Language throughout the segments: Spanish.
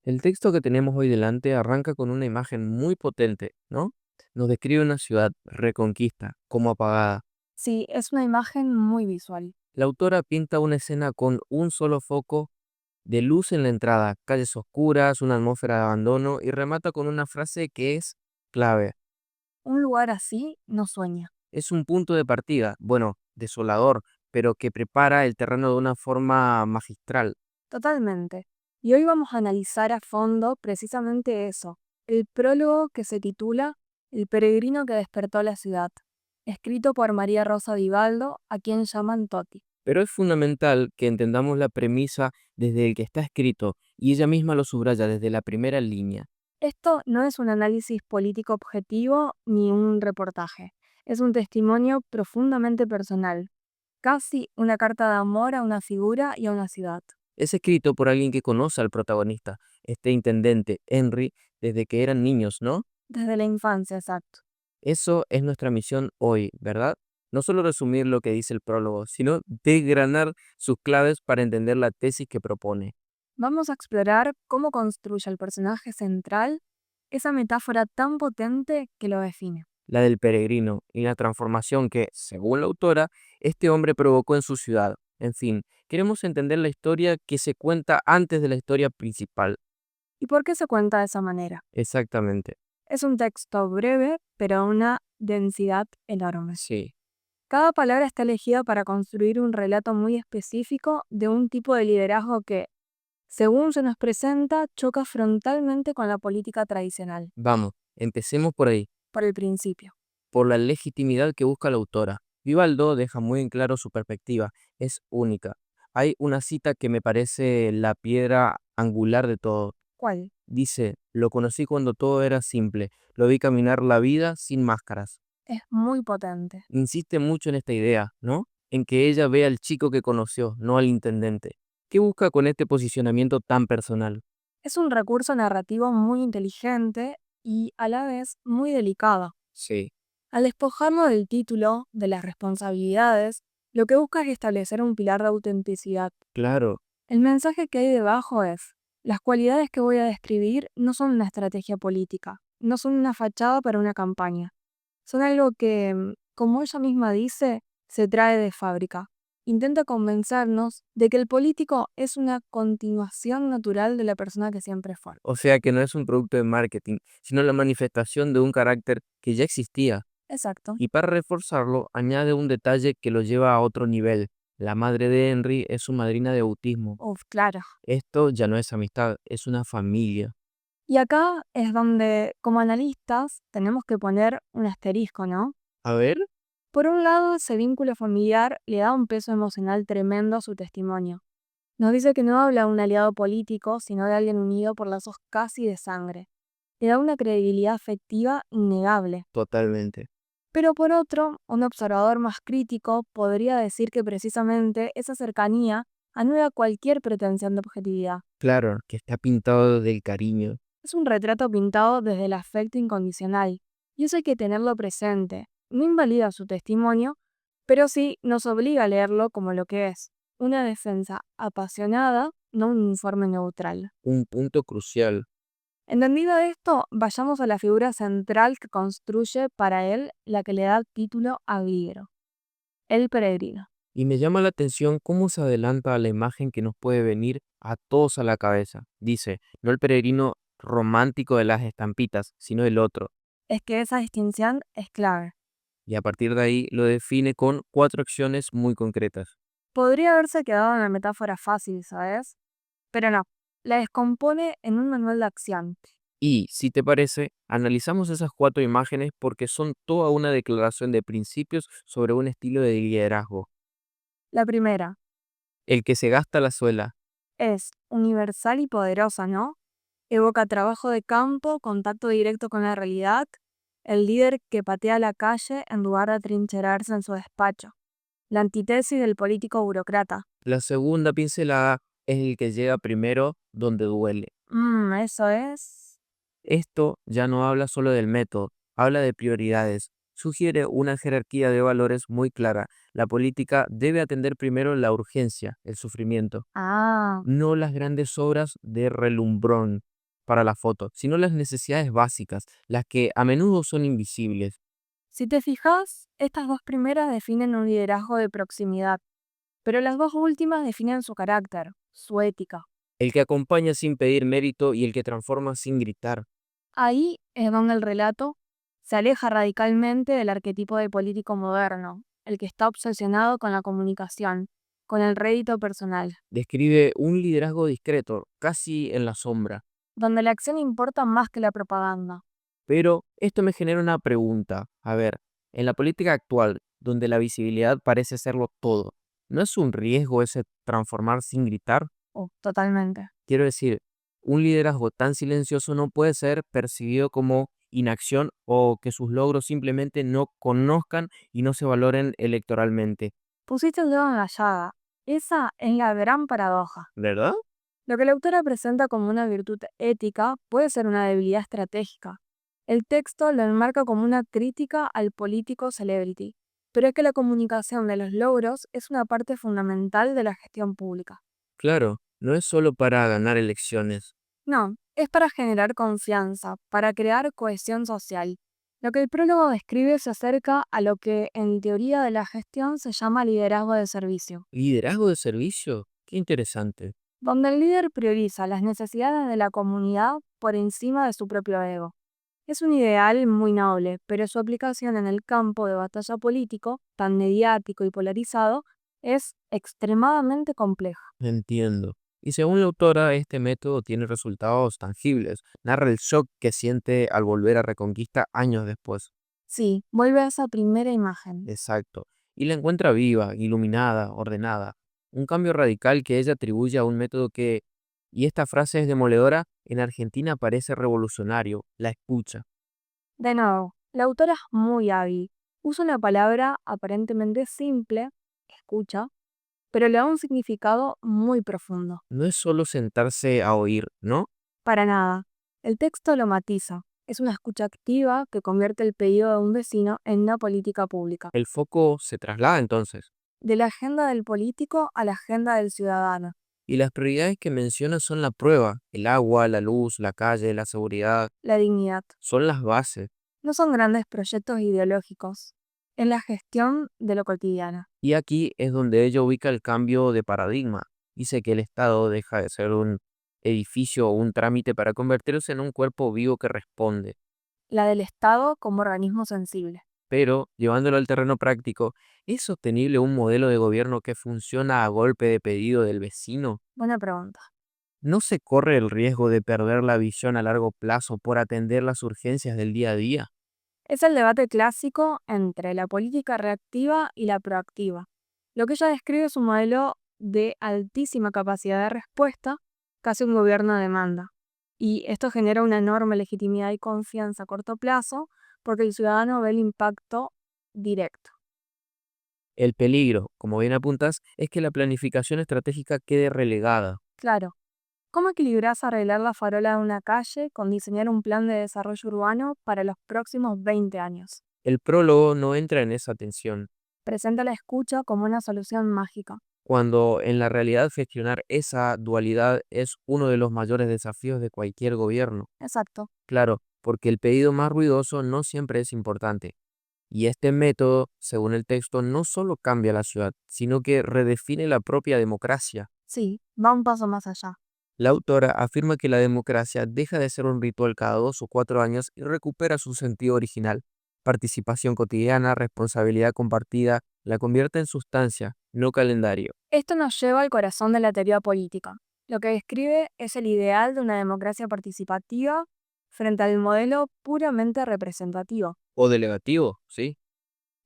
El texto que tenemos hoy delante arranca con una imagen muy potente, ¿no? Nos describe una ciudad reconquista, como apagada. Sí, es una imagen muy visual. La autora pinta una escena con un solo foco de luz en la entrada, calles oscuras, una atmósfera de abandono y remata con una frase que es clave. Un lugar así no sueña. Es un punto de partida, bueno, desolador, pero que prepara el terreno de una forma magistral. Totalmente. Y hoy vamos a analizar a fondo precisamente eso, el prólogo que se titula El peregrino que despertó la ciudad, escrito por María Rosa Vivaldo, a quien llaman Toti. Pero es fundamental que entendamos la premisa desde el que está escrito y ella misma lo subraya desde la primera línea. Esto no es un análisis político objetivo ni un reportaje, es un testimonio profundamente personal, casi una carta de amor a una figura y a una ciudad. Es escrito por alguien que conoce al protagonista, este intendente, Henry, desde que eran niños, ¿no? Desde la infancia, exacto. Eso es nuestra misión hoy, ¿verdad? No solo resumir lo que dice el prólogo, sino desgranar sus claves para entender la tesis que propone, Vamos a explorar cómo construye el personaje central esa metáfora tan potente que lo define. la del peregrino y la transformación que, según la autora, este hombre provocó en su ciudad. En fin, queremos entender la historia que se cuenta antes de la historia principal. ¿Y por qué se cuenta de esa manera? Exactamente. Es un texto breve, pero una densidad enorme. Sí. Cada palabra está elegida para construir un relato muy específico de un tipo de liderazgo que, según se nos presenta, choca frontalmente con la política tradicional, Vamos, empecemos por ahí, por el principio. por la legitimidad que busca la autora. Vivaldo deja muy en claro su perspectiva, es única. Hay una cita que me parece la piedra angular de todo. ¿Cuál? Dice, lo conocí cuando todo era simple, lo vi caminar la vida sin máscaras. Es muy potente. Insiste mucho en esta idea, ¿no? En que ella ve al chico que conoció, no al intendente. ¿Qué busca con este posicionamiento tan personal? Es un recurso narrativo muy inteligente y a la vez muy delicado. Sí, Al despojarlo del título, de las responsabilidades, lo que busca es establecer un pilar de autenticidad. claro, El mensaje que hay debajo es, las cualidades que voy a describir no son una estrategia política, no son una fachada para una campaña, son algo que, como ella misma dice, se trae de fábrica. Intenta convencernos de que el político es una continuación natural de la persona que siempre fue. o sea que no es un producto de marketing, sino la manifestación de un carácter que ya existía. Exacto. Y para reforzarlo, añade un detalle que lo lleva a otro nivel. La madre de Henry es su madrina de bautismo. Uf, claro. Esto ya no es amistad, es una familia. Y acá es donde, como analistas, tenemos que poner un asterisco, ¿no? A ver, Por un lado, ese vínculo familiar le da un peso emocional tremendo a su testimonio. Nos dice que no habla de un aliado político, sino de alguien unido por lazos casi de sangre. Le da una credibilidad afectiva innegable. totalmente. Pero por otro, un observador más crítico podría decir que precisamente esa cercanía anula cualquier pretensión de objetividad. Claro, que está pintado del cariño. Es un retrato pintado desde el afecto incondicional, y eso hay que tenerlo presente. No invalida su testimonio, pero sí nos obliga a leerlo como lo que es, una defensa apasionada, no un informe neutral. Un punto crucial. Entendido esto, vayamos a la figura central que construye para él la que le da título a Guigro, el peregrino. Y me llama la atención cómo se adelanta a la imagen que nos puede venir a todos a la cabeza. Dice, no el peregrino romántico de las estampitas, sino el otro. Es que esa distinción es clave. Y a partir de ahí lo define con cuatro acciones muy concretas. Podría haberse quedado en la metáfora fácil, ¿sabes? Pero no, la descompone en un manual de acción. Y, si te parece, analizamos esas cuatro imágenes porque son toda una declaración de principios sobre un estilo de liderazgo. La primera El que se gasta la suela. es universal y poderosa, ¿no? Evoca trabajo de campo, contacto directo con la realidad, el líder que patea la calle en lugar de atrincherarse en su despacho, la antítesis del político burócrata. La segunda pincelada es el que llega primero donde duele. Eso es. Esto ya no habla solo del método, habla de prioridades. Sugiere una jerarquía de valores muy clara. La política debe atender primero la urgencia, el sufrimiento, Ah, no las grandes obras de relumbrón. para la foto, sino las necesidades básicas, las que a menudo son invisibles. Si te fijas, estas dos primeras definen un liderazgo de proximidad, pero las dos últimas definen su carácter, su ética. El que acompaña sin pedir mérito y el que transforma sin gritar. Ahí es donde el relato se aleja radicalmente del arquetipo de político moderno, el que está obsesionado con la comunicación, con el rédito personal, Describe un liderazgo discreto, casi en la sombra. donde la acción importa más que la propaganda. Pero esto me genera una pregunta. A ver, en la política actual, donde la visibilidad parece serlo todo, ¿no es un riesgo ese transformar sin gritar? Totalmente. Quiero decir, un liderazgo tan silencioso no puede ser percibido como inacción o que sus logros simplemente no conozcan y no se valoren electoralmente. Pusiste el dedo en la llaga. Esa es la gran paradoja. ¿Verdad? Lo que la autora presenta como una virtud ética puede ser una debilidad estratégica. El texto lo enmarca como una crítica al político celebrity, pero es que la comunicación de los logros es una parte fundamental de la gestión pública. Claro, no es solo para ganar elecciones. No, es para generar confianza, para crear cohesión social. Lo que el prólogo describe se acerca a lo que en teoría de la gestión se llama liderazgo de servicio, ¿Liderazgo de servicio? Qué interesante. donde el líder prioriza las necesidades de la comunidad por encima de su propio ego. Es un ideal muy noble, pero su aplicación en el campo de batalla político, tan mediático y polarizado, es extremadamente compleja. Entiendo. Y según la autora, este método tiene resultados tangibles. Narra el shock que siente al volver a Reconquista años después. Sí, vuelve a esa primera imagen. Exacto. Y la encuentra viva, iluminada, ordenada. Un cambio radical que ella atribuye a un método que, y esta frase es demoledora, en Argentina parece revolucionario, la escucha. De nuevo, la autora es muy hábil. Usa una palabra aparentemente simple, escucha, pero le da un significado muy profundo. No es solo sentarse a oír, ¿no? Para nada. El texto lo matiza. Es una escucha activa que convierte el pedido de un vecino en una política pública. El foco se traslada entonces. De la agenda del político a la agenda del ciudadano. Y las prioridades que menciona son la prueba. El agua, la luz, la calle, la seguridad, La dignidad. son las bases. No son grandes proyectos ideológicos. En la gestión de lo cotidiano. Y aquí es donde ella ubica el cambio de paradigma. Dice que el Estado deja de ser un edificio o un trámite para convertirse en un cuerpo vivo que responde. La del Estado como organismo sensible. Pero, llevándolo al terreno práctico, ¿es sostenible un modelo de gobierno que funciona a golpe de pedido del vecino? Buena pregunta. ¿No se corre el riesgo de perder la visión a largo plazo por atender las urgencias del día a día? Es el debate clásico entre la política reactiva y la proactiva. Lo que ella describe es un modelo de altísima capacidad de respuesta, casi un gobierno de demanda. Y esto genera una enorme legitimidad y confianza a corto plazo porque el ciudadano ve el impacto directo. El peligro, como bien apuntas, es que la planificación estratégica quede relegada. Claro, ¿cómo equilibras arreglar la farola de una calle con diseñar un plan de desarrollo urbano para los próximos 20 años? El prólogo no entra en esa tensión, Presenta la escucha como una solución mágica. cuando en la realidad gestionar esa dualidad es uno de los mayores desafíos de cualquier gobierno. Exacto. Claro, porque el pedido más ruidoso no siempre es importante. Y este método, según el texto, no solo cambia la ciudad, sino que redefine la propia democracia. Sí, va un paso más allá. La autora afirma que la democracia deja de ser un ritual cada 2 o 4 años y recupera su sentido original. Participación cotidiana, responsabilidad compartida, la convierte en sustancia, no calendario. Esto nos lleva al corazón de la teoría política. Lo que describe es el ideal de una democracia participativa frente al modelo puramente representativo. O delegativo, ¿sí?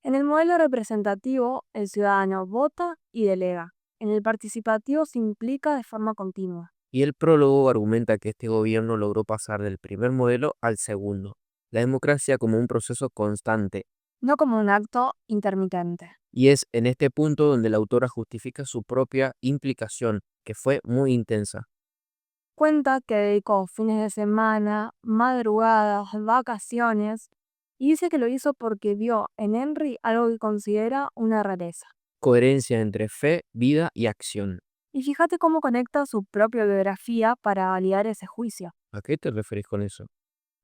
En el modelo representativo, el ciudadano vota y delega. En el participativo se implica de forma continua, Y el prólogo argumenta que este gobierno logró pasar del primer modelo al segundo, la democracia como un proceso constante. no como un acto intermitente. Y es en este punto donde la autora justifica su propia implicación, que fue muy intensa. Cuenta que dedicó fines de semana, madrugadas, vacaciones, y dice que lo hizo porque vio en Henry algo que considera una rareza. Coherencia entre fe, vida y acción. Y fíjate cómo conecta su propia biografía para validar ese juicio. ¿A qué te referís con eso?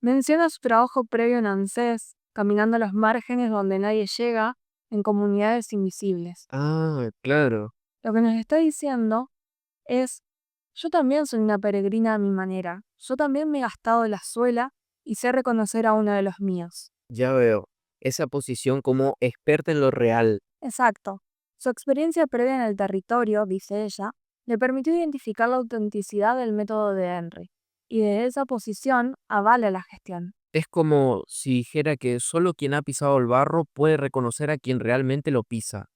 Menciona su trabajo previo en ANSES, caminando a los márgenes donde nadie llega, en comunidades invisibles. Ah, claro. Lo que nos está diciendo es, yo también soy una peregrina a mi manera, yo también me he gastado la suela y sé reconocer a uno de los míos. Ya veo. Esa posición como experta en lo real. Exacto. Su experiencia previa en el territorio, dice ella, le permitió identificar la autenticidad del método de Henry, y de esa posición avala la gestión. Es como si dijera que solo quien ha pisado el barro puede reconocer a quien realmente lo pisa.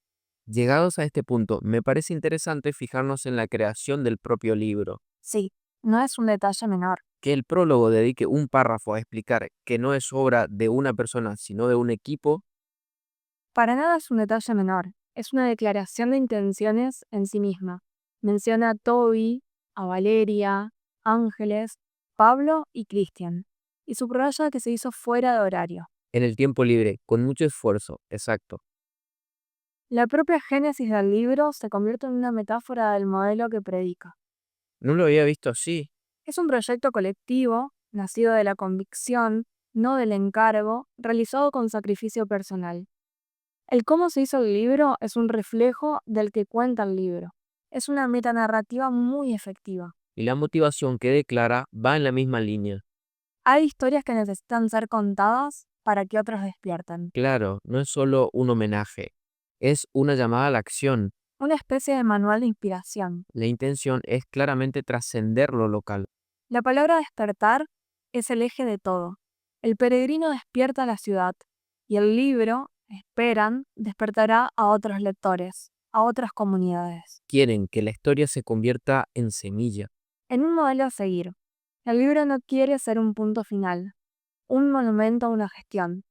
Llegados a este punto, me parece interesante fijarnos en la creación del propio libro. Sí, no es un detalle menor. Que el prólogo dedique un párrafo a explicar que no es obra de una persona, sino de un equipo. Para nada es un detalle menor, es una declaración de intenciones en sí misma. Menciona a Toby, a Valeria, Ángeles, Pablo y Cristian, y subraya que se hizo fuera de horario. En el tiempo libre, con mucho esfuerzo, exacto. La propia génesis del libro se convierte en una metáfora del modelo que predica. No lo había visto así. Es un proyecto colectivo, nacido de la convicción, no del encargo, realizado con sacrificio personal. El cómo se hizo el libro es un reflejo del que cuenta el libro. Es una metanarrativa muy efectiva. Y la motivación que declara va en la misma línea. Hay historias que necesitan ser contadas para que otros despierten. Claro, no es solo un homenaje, es una llamada a la acción. Una especie de manual de inspiración. La intención es claramente trascender lo local. La palabra despertar es el eje de todo. El peregrino despierta a la ciudad y el libro, esperan, despertará a otros lectores, a otras comunidades. Quieren que la historia se convierta en semilla. En un modelo a seguir, el libro no quiere ser un punto final, un monumento a una gestión,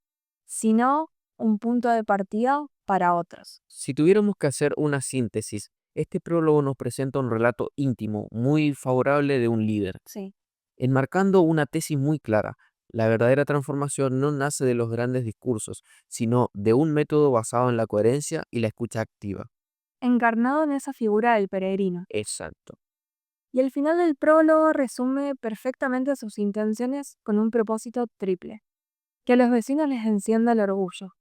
sino un punto de partida para otros. Si tuviéramos que hacer una síntesis, este prólogo nos presenta un relato íntimo, muy favorable de un líder, Sí. enmarcando una tesis muy clara. La verdadera transformación no nace de los grandes discursos, sino de un método basado en la coherencia y la escucha activa. Encarnado en esa figura del peregrino. Exacto. Y el final del prólogo resume perfectamente sus intenciones con un propósito triple. Que a los vecinos les encienda el orgullo,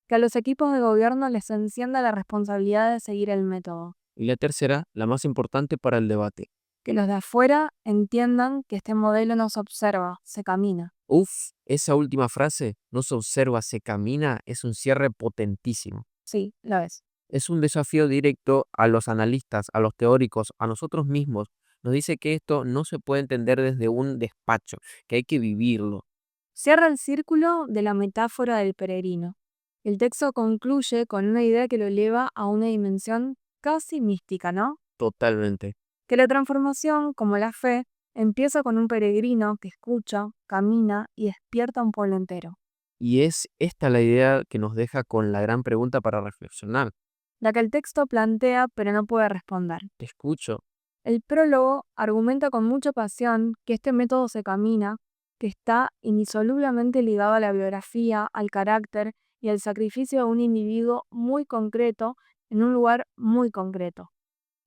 que a los equipos de gobierno les encienda la responsabilidad de seguir el método, Y la tercera, la más importante para el debate. que los de afuera entiendan que este modelo no se observa, se camina. Uf, esa última frase, no se observa, se camina, es un cierre potentísimo. Sí, lo es. Es un desafío directo a los analistas, a los teóricos, a nosotros mismos. Nos dice que esto no se puede entender desde un despacho, que hay que vivirlo. Cierra el círculo de la metáfora del peregrino. El texto concluye con una idea que lo eleva a una dimensión casi mística, ¿no? Totalmente. Que la transformación, como la fe, empieza con un peregrino que escucha, camina y despierta a un pueblo entero. Y es esta la idea que nos deja con la gran pregunta para reflexionar. La que el texto plantea pero no puede responder. Te escucho. El prólogo argumenta con mucha pasión que este método se camina, que está indisolublemente ligado a la biografía, al carácter y al sacrificio de un individuo muy concreto en un lugar muy concreto.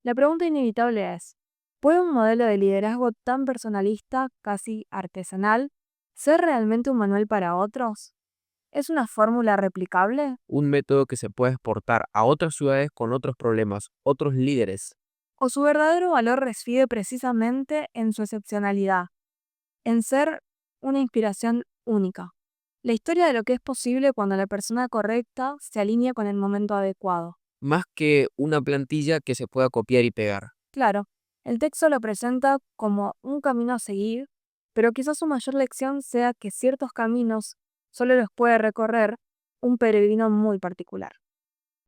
La pregunta inevitable es, ¿puede un modelo de liderazgo tan personalista, casi artesanal, ser realmente un manual para otros? ¿Es una fórmula replicable? Un método que se puede exportar a otras ciudades con otros problemas, otros líderes. ¿O su verdadero valor reside precisamente en su excepcionalidad, en ser una inspiración única? La historia de lo que es posible cuando la persona correcta se alinea con el momento adecuado. Más que una plantilla que se pueda copiar y pegar. Claro, el texto lo presenta como un camino a seguir, pero quizás su mayor lección sea que ciertos caminos solo los puede recorrer un peregrino muy particular.